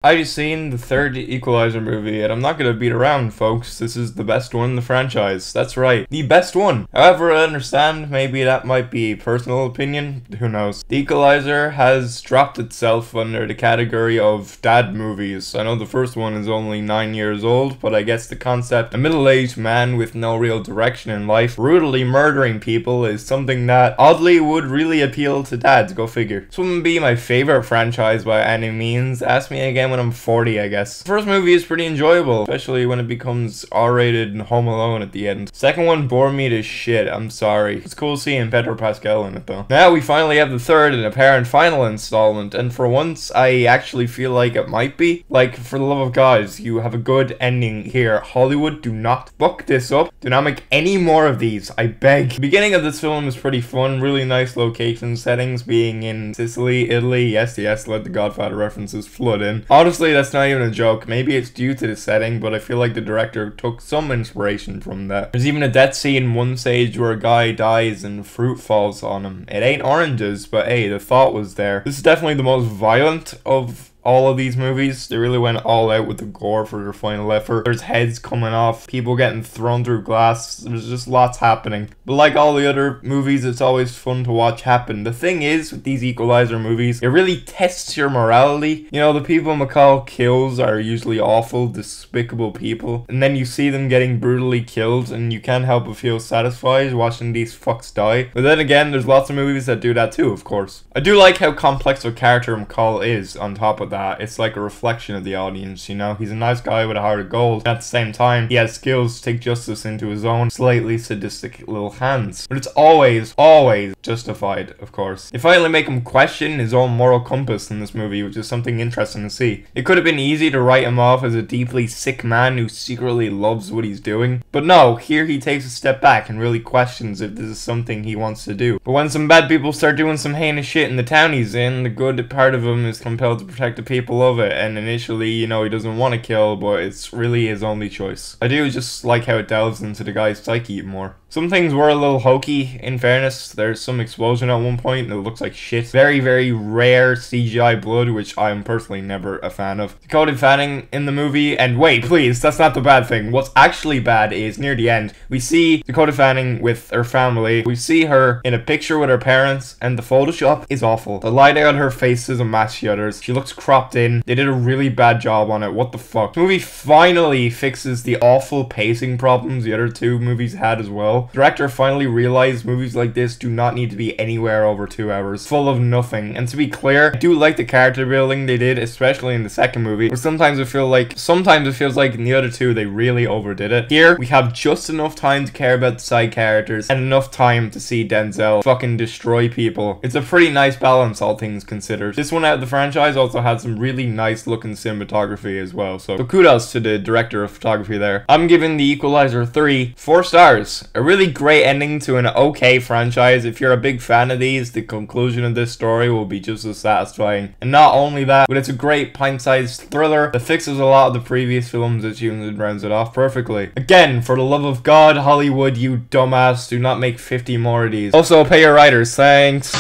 I just seen the third Equalizer movie, and I'm not gonna beat around, folks. This is the best one in the franchise. That's right, the best one. However, I understand maybe that might be personal opinion. Who knows? The Equalizer has dropped itself under the category of dad movies. I know the first one is only 9 years old, but I guess the concept, a middle-aged man with no real direction in life, brutally murdering people, is something that oddly would really appeal to dads. Go figure. This wouldn't be my favorite franchise by any means. Ask me again when I'm 40, I guess. The first movie is pretty enjoyable, especially when it becomes R-rated and Home Alone at the end. Second one bore me to shit, I'm sorry. It's cool seeing Pedro Pascal in it though. Now we finally have the third and apparent final installment, and for once I actually feel like it might be. Like, for the love of God, you have a good ending here. Hollywood, do not fuck this up. Do not make any more of these, I beg. The beginning of this film is pretty fun, really nice location settings, being in Sicily, Italy. Yes, let the Godfather references flood in. Honestly, that's not even a joke. Maybe it's due to the setting, but I feel like the director took some inspiration from that. There's even a death scene in one stage where a guy dies and fruit falls on him. It ain't oranges, but hey, the thought was there. This is definitely the most violent of all of these movies. They really went all out with the gore for their final effort. There's heads coming off, people getting thrown through glass. There's just lots happening. But like all the other movies, it's always fun to watch happen. The thing is, with these Equalizer movies, it really tests your morality. You know, the people McCall kills are usually awful, despicable people. And then you see them getting brutally killed, and you can't help but feel satisfied watching these fucks die. But then again, there's lots of movies that do that too, of course. I do like how complex a character McCall is on top of that. It's like a reflection of the audience, you know? He's a nice guy with a heart of gold. At the same time, he has skills to take justice into his own slightly sadistic little hands. But it's always justified, of course. They finally make him question his own moral compass in this movie, which is something interesting to see. It could have been easy to write him off as a deeply sick man who secretly loves what he's doing. But no, here he takes a step back and really questions if this is something he wants to do. But when some bad people start doing some heinous shit in the town he's in, the good part of him is compelled to protect the people of it, and initially, you know, he doesn't want to kill, but it's really his only choice. I do just like how it delves into the guy's psyche more. Some things were a little hokey, in fairness. There's some explosion at one point and it looks like shit. Very, very rare CGI blood, which I'm personally never a fan of. Dakota Fanning in the movie, and wait, please, that's not the bad thing. What's actually bad is, near the end, we see Dakota Fanning with her family. We see her in a picture with her parents, and the Photoshop is awful. The light on her face doesn't match the others. She looks cropped in. They did a really bad job on it. What the fuck? The movie finally fixes the awful pacing problems the other two movies had as well. The director finally realized movies like this do not need to be anywhere over 2 hours, full of nothing. And to be clear, I do like the character building they did, especially in the second movie, but sometimes it feels like in the other two they really overdid it. Here, we have just enough time to care about the side characters and enough time to see Denzel fucking destroy people. It's a pretty nice balance, all things considered. This one out of the franchise also had some really nice looking cinematography as well, so kudos to the director of photography there. I'm giving the Equalizer 3 4 stars. A really great ending to an okay franchise. If you're a big fan of these, the conclusion of this story will be just as satisfying. And not only that, but it's a great pint-sized thriller that fixes a lot of the previous films that and rounds it off perfectly. Again, for the love of God, Hollywood, you dumbass, do not make 50 more of these. Also, pay your writers, thanks.